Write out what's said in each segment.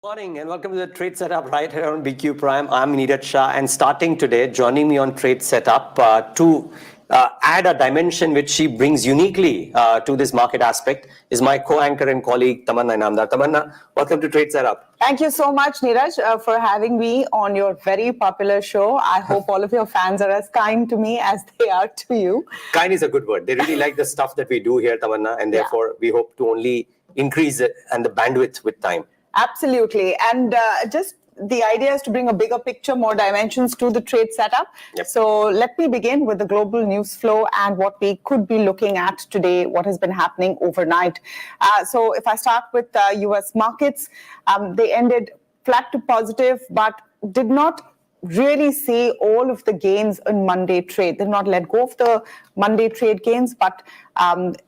Morning and welcome to the Trade Setup right here on BQ Prime. I'm Neeraj Shah, and starting today, joining me on Trade Setup to add a dimension which she brings uniquely to this market aspect is my co-anchor and colleague Tamanna Inamdar. Tamanna, welcome to Trade Setup. Thank you so much, Neeraj, for having me on your very popular show. I hope all of your fans are as kind to me as they are to you. Kind is a good word. They really like the stuff that we do here, Tamanna, and therefore we hope to only increase it and the bandwidth with time. Absolutely. And just the idea is to bring a bigger picture, more dimensions to the trade setup. Yep. So let me begin with the global news flow and what we could be looking at today, what has been happening overnight. So if I start with US markets, they ended flat to positive, but did not really see all of the gains in Monday trade. They did not let go of the Monday trade gains, but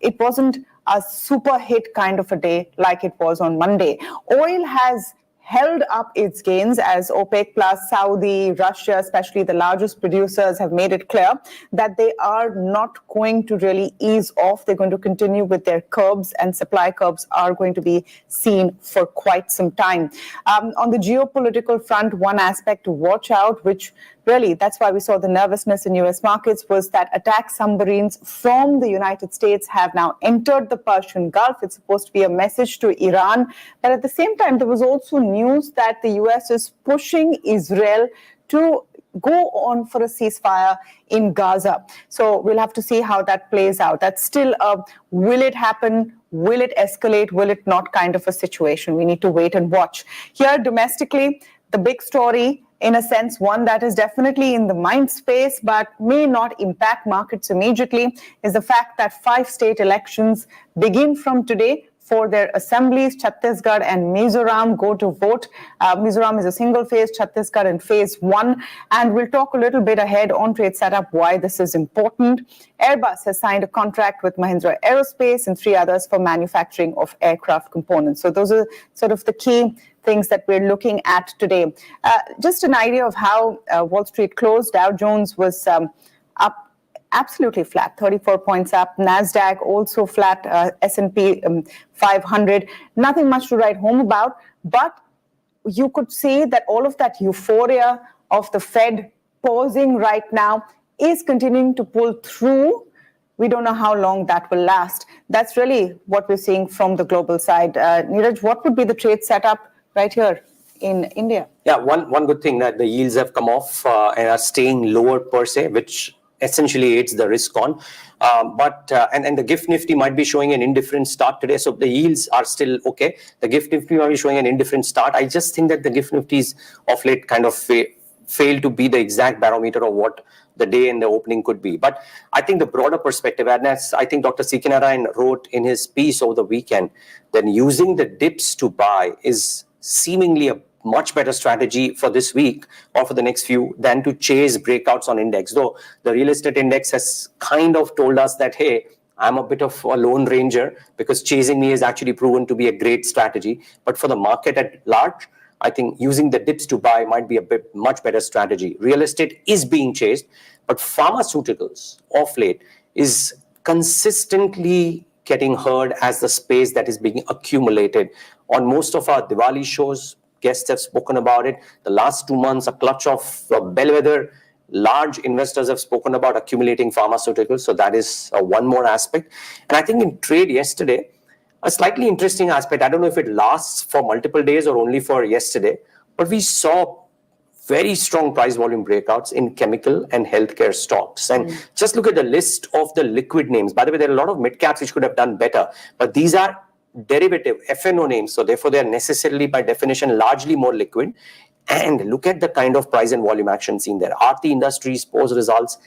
it wasn't a super hit kind of a day like it was on Monday. Oil has held up its gains as OPEC plus Saudi, Russia, especially the largest producers, have made it clear that they are not going to really ease off. They're going to continue with their curbs, and supply curbs are going to be seen for quite some time. On the geopolitical front, one aspect to watch out, which really, that's why we saw the nervousness in US markets, was that attack submarines from the United States have now entered the Persian Gulf. It's supposed to be a message to Iran. But at the same time, there was also news that the US is pushing Israel to go on for a ceasefire in Gaza. So we'll have to see how that plays out. That's still a will it happen, will it escalate, will it not kind of a situation. We need to wait and watch. Here domestically, the big story, in a sense, one that is definitely in the mind space but may not impact markets immediately, is the fact that 5 state elections begin from today for their assemblies. Chhattisgarh and Mizoram go to vote. Mizoram is a single phase, Chhattisgarh in phase 1. And we'll talk a little bit ahead on Trade Setup why this is important. Airbus has signed a contract with Mahindra Aerospace and 3 others for manufacturing of aircraft components. So those are sort of the key things that we're looking at today. Just an idea of how Wall Street closed. Dow Jones was up absolutely flat, 34 points up. NASDAQ also flat, S&P 500. Nothing much to write home about, but you could see that all of that euphoria of the Fed pausing right now is continuing to pull through. We don't know how long that will last. That's really what we're seeing from the global side. Neeraj, what would be the trade setup right here in India? Yeah, one good thing that the yields have come off and are staying lower per se, which essentially aids the risk on. But the GIFT Nifty might be showing an indifferent start today. So the yields are still okay. The GIFT Nifty might be showing an indifferent start. I just think that the GIFT Nifty's of late kind of failed to be the exact barometer of what the day and the opening could be. But I think the broader perspective, and as I think Dr. C.K. Narayan wrote in his piece over the weekend, then using the dips to buy is seemingly a much better strategy for this week or for the next few than to chase breakouts on index. Though the real estate index has kind of told us that, hey, I'm a bit of a lone ranger because chasing me is actually proven to be a great strategy. But for the market at large, I think using the dips to buy might be a bit much better strategy. Real estate is being chased, but pharmaceuticals of late is consistently getting heard as the space that is being accumulated. On most of our Diwali shows, guests have spoken about it. The last 2 months, a clutch of bellwether large investors have spoken about accumulating pharmaceuticals. So that is one more aspect. And I think in trade yesterday, a slightly interesting aspect, I don't know if it lasts for multiple days or only for yesterday, but we saw very strong price volume breakouts in chemical and healthcare stocks. And just look at the list of the liquid names. By the way, there are a lot of mid caps which could have done better, but these are derivative FNO names. So therefore, they are necessarily by definition largely more liquid. And look at the kind of price and volume action seen there. Aarti Industries post results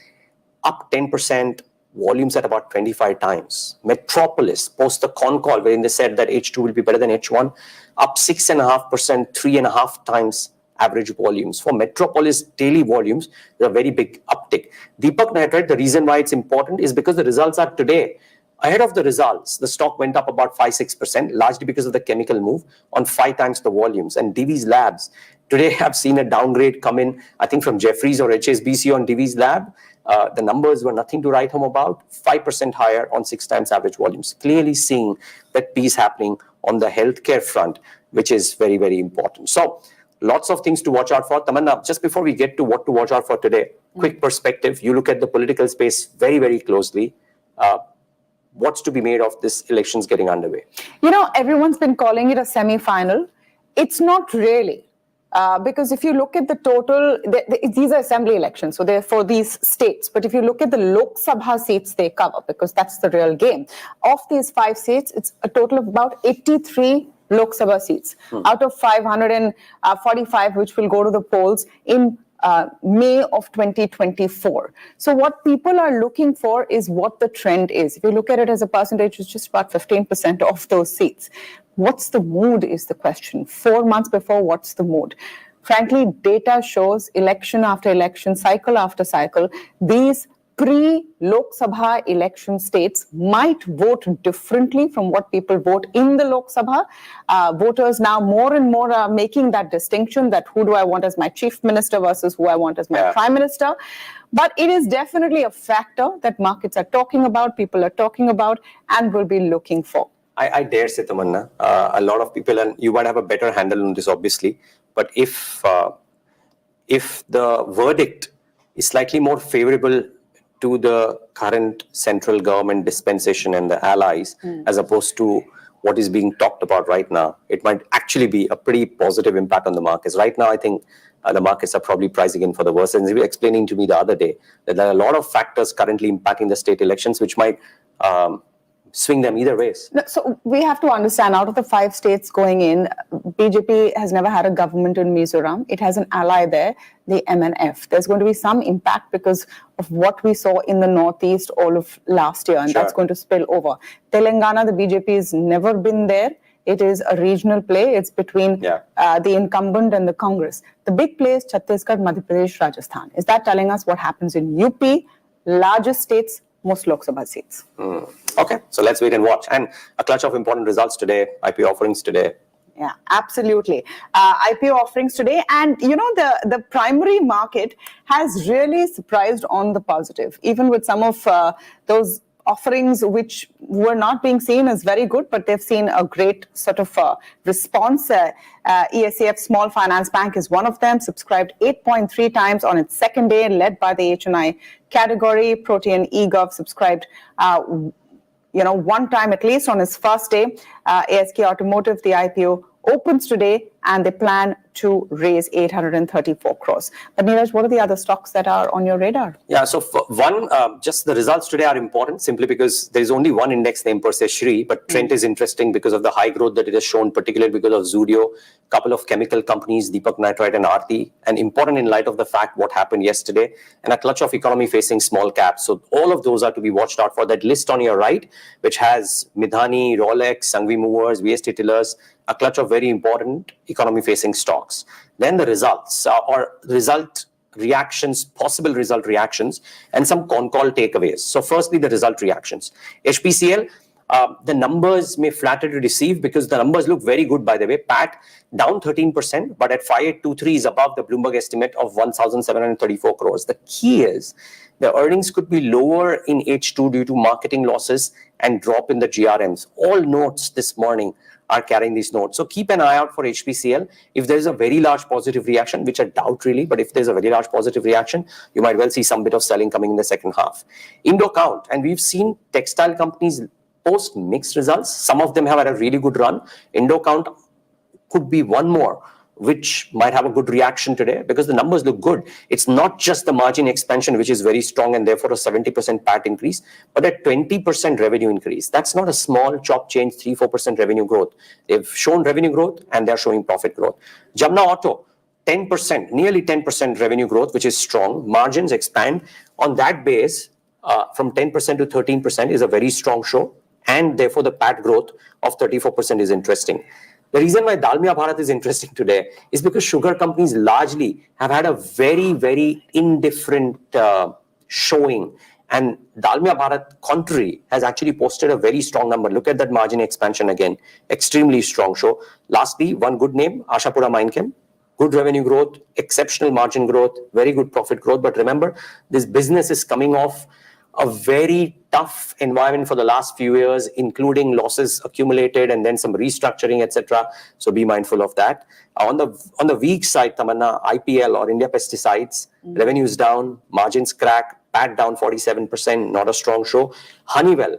up 10%, volumes at about 25 times. Metropolis post the Concall wherein they said that H2 will be better than H1, up 6.5%, 3.5 times average volumes. For Metropolis daily volumes, there's a very big uptick. Deepak Nitrite, the reason why it's important is because the results are today. Ahead of the results, the stock went up about 5-6%, largely because of the chemical move on 5 times the volumes. And Divi's Labs, today have seen a downgrade come in, I think from Jefferies or HSBC on Divi's Lab. The numbers were nothing to write home about, 5% higher on 6 times average volumes. Clearly seeing that piece happening on the healthcare front, which is very, very important. So lots of things to watch out for. Tamanna, just before we get to what to watch out for today, quick perspective. You look at the political space very, very closely. What's to be made of this elections getting underway? Everyone's been calling it a semi-final. It's not really. Because if you look at the total, these are assembly elections, so they're for these states. But if you look at the Lok Sabha seats they cover, because that's the real game, of these 5 states, it's a total of about 83 Lok Sabha seats out of 545, which will go to the polls in May of 2024. So what people are looking for is what the trend is. If you look at it as a percentage, it's just about 15% of those seats. What's the mood is the question. 4 months before, what's the mood? Frankly, data shows election after election, cycle after cycle, these pre-Lok Sabha election states might vote differently from what people vote in the Lok Sabha. Voters now more and more are making that distinction that who do I want as my chief minister versus who I want as my prime minister. But it is definitely a factor that markets are talking about, people are talking about, and will be looking for. I dare say, Tamanna, a lot of people, and you might have a better handle on this, obviously, but if the verdict is slightly more favorable to the current central government dispensation and the allies, as opposed to what is being talked about right now, it might actually be a pretty positive impact on the markets. Right now, I think the markets are probably pricing in for the worst. And they were explaining to me the other day that there are a lot of factors currently impacting the state elections, which might swing them either ways. So we have to understand, out of the 5 states going in, BJP has never had a government in Mizoram. It has an ally there, the MNF. There's going to be some impact because of what we saw in the Northeast all of last year, and that's going to spill over. Telangana, the BJP has never been there. It is a regional play. It's between the incumbent and the Congress. The big play is Chhattisgarh, Madhya Pradesh, Rajasthan. Is that telling us what happens in UP, largest states, most Lok Sabha seats? Okay, so let's wait and watch. And a clutch of important results today, IPO offerings today. Yeah, absolutely. IPO offerings today. And, the primary market has really surprised on the positive, even with some of those offerings which were not being seen as very good, but they've seen a great sort of response. ESEF Small Finance Bank is one of them, subscribed 8.3 times on its second day, led by the HNI category. Protean eGov subscribed one time at least on its first day. ASK Automotive, the IPO opens today, and they plan to raise 834 crores. But Neeraj, what are the other stocks that are on your radar? Yeah, so one, just the results today are important simply because there is only one index name per se, Shri, but Trent is interesting because of the high growth that it has shown, particularly because of Zudio, couple of chemical companies, Deepak Nitrite and Aarti, and important in light of the fact what happened yesterday, and a clutch of economy-facing small caps. So all of those are to be watched out for. That list on your right, which has Midhani, Rolex, Sangvi Movers, VST Tillers, a clutch of very important economy-facing stocks. Then the results or result reactions, possible result reactions, and some Concall takeaways. So firstly, the result reactions. HPCL, the numbers may flatter to deceive because the numbers look very good, by the way. PAT down 13%, but at 5823 is above the Bloomberg estimate of 1,734 crores. The key is the earnings could be lower in H2 due to marketing losses and drop in the GRMs. All notes this morning are carrying these notes. So keep an eye out for HPCL. If there is a very large positive reaction, which I doubt really, but if there's a very large positive reaction, you might well see some bit of selling coming in the second half. Indo Count, and we've seen textile companies post mixed results. Some of them have had a really good run. Indo Count could be one more which might have a good reaction today because the numbers look good. It's not just the margin expansion, which is very strong and therefore a 70% PAT increase, but a 20% revenue increase. That's not a small chop change, 3-4% revenue growth. They've shown revenue growth and they're showing profit growth. Jamna Auto, 10%, nearly 10% revenue growth, which is strong. Margins expand. On that base, from 10% to 13% is a very strong show. And therefore, the PAT growth of 34% is interesting. The reason why Dalmia Bharat is interesting today is because sugar companies largely have had a very, very indifferent showing. And Dalmia Bharat, contrary, has actually posted a very strong number. Look at that margin expansion again. Extremely strong show. Lastly, one good name, Ashapura Mindchem. Good revenue growth, exceptional margin growth, very good profit growth. But remember, this business is coming off a very tough environment for the last few years, including losses accumulated and then some restructuring, etc. So be mindful of that. On the weak side, Tamanna, IPL or India Pesticides, revenues down, margins crack, PAT down 47%, not a strong show. Honeywell,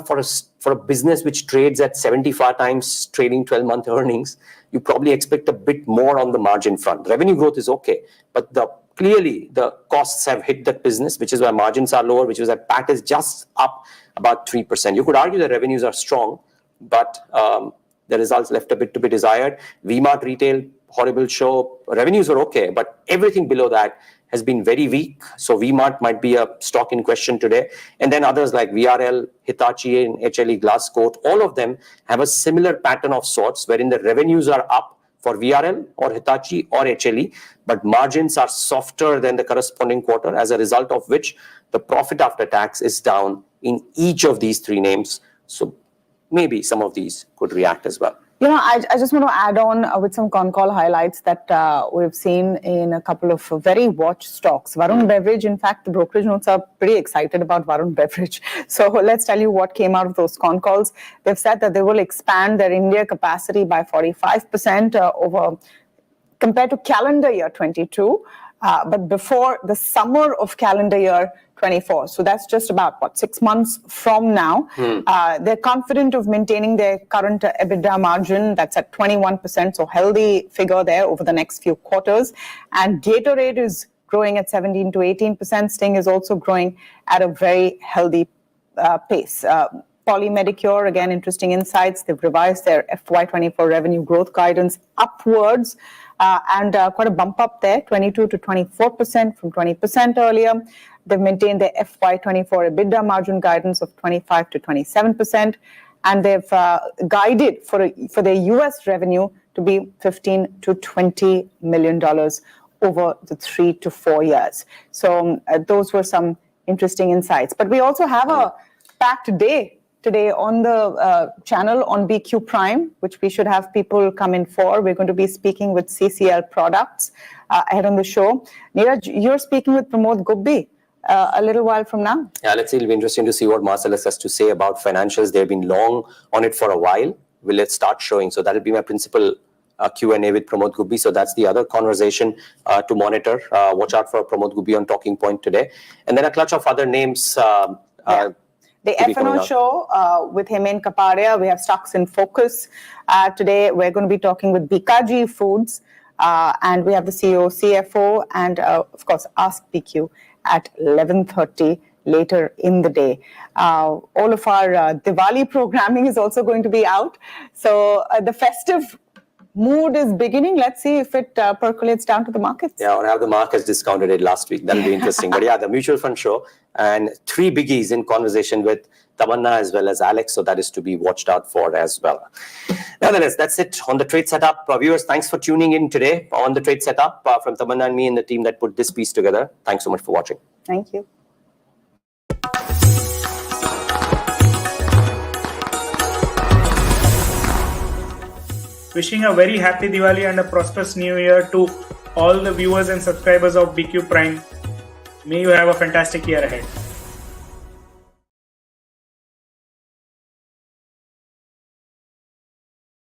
for a business which trades at 75 times trading 12-month earnings, you probably expect a bit more on the margin front. Revenue growth is okay, but clearly the costs have hit that business, which is why margins are lower, which is why PAT is just up about 3%. You could argue the revenues are strong, but the results left a bit to be desired. V-Mart Retail, horrible show. Revenues are okay, but everything below that has been very weak. So V-Mart might be a stock in question today. And then others like VRL, Hitachi and HLE Glasscoat, all of them have a similar pattern of sorts wherein the revenues are up for VRL or Hitachi or HLE, but margins are softer than the corresponding quarter, as a result of which the profit after tax is down in each of these three names. So maybe some of these could react as well. I just want to add on with some Concall highlights that we've seen in a couple of very watched stocks. Varun Beverage, in fact, the brokerage notes are pretty excited about Varun Beverage. So let's tell you what came out of those Concalls. They've said that they will expand their India capacity by 45% compared to calendar year 22, but before the summer of calendar year 24. So that's just about, 6 months from now. They're confident of maintaining their current EBITDA margin. That's at 21%. So healthy figure there over the next few quarters. And Gatorade is growing at 17 to 18%. Sting is also growing at a very healthy pace. Polymedicure, again, interesting insights. They've revised their FY24 revenue growth guidance upwards and quite a bump up there, 22 to 24% from 20% earlier. They've maintained their FY24 EBITDA margin guidance of 25 to 27%, and they've guided for their US revenue to be $15 to $20 million over the 3 to 4 years. So those were some interesting insights. But we also have a packed day today on the channel on BQ Prime, which we should have people come in for. We're going to be speaking with CCL Products ahead on the show. Neeraj, you're speaking with Pramod Gubbi a little while from now. Yeah, let's see. It'll be interesting to see what Marcellus has to say about financials. They've been long on it for a while. Will it start showing? So that'll be my principal Q&A with Pramod Gubbi. So that's the other conversation to monitor. Watch out for Pramod Gubbi on Talking Point today. And then a clutch of other names. The F&O show with Hemant Kapadia. We have stocks in focus. Today, we're going to be talking with Bikaji Foods. And we have the CEO, CFO, and of course, Ask BQ at 11:30 later in the day. All of our Diwali programming is also going to be out. So the festive mood is beginning. Let's see if it percolates down to the markets. Yeah, or have the markets discounted it last week. That'll be interesting. But yeah, the mutual fund show and 3 biggies in conversation with Tamanna as well as Alex. So that is to be watched out for as well. Nevertheless, that's it on the trade setup. Viewers, thanks for tuning in today on the trade setup from Tamanna and me and the team that put this piece together. Thanks so much for watching. Thank you. Wishing a very happy Diwali and a prosperous new year to all the viewers and subscribers of BQ Prime. May you have a fantastic year ahead.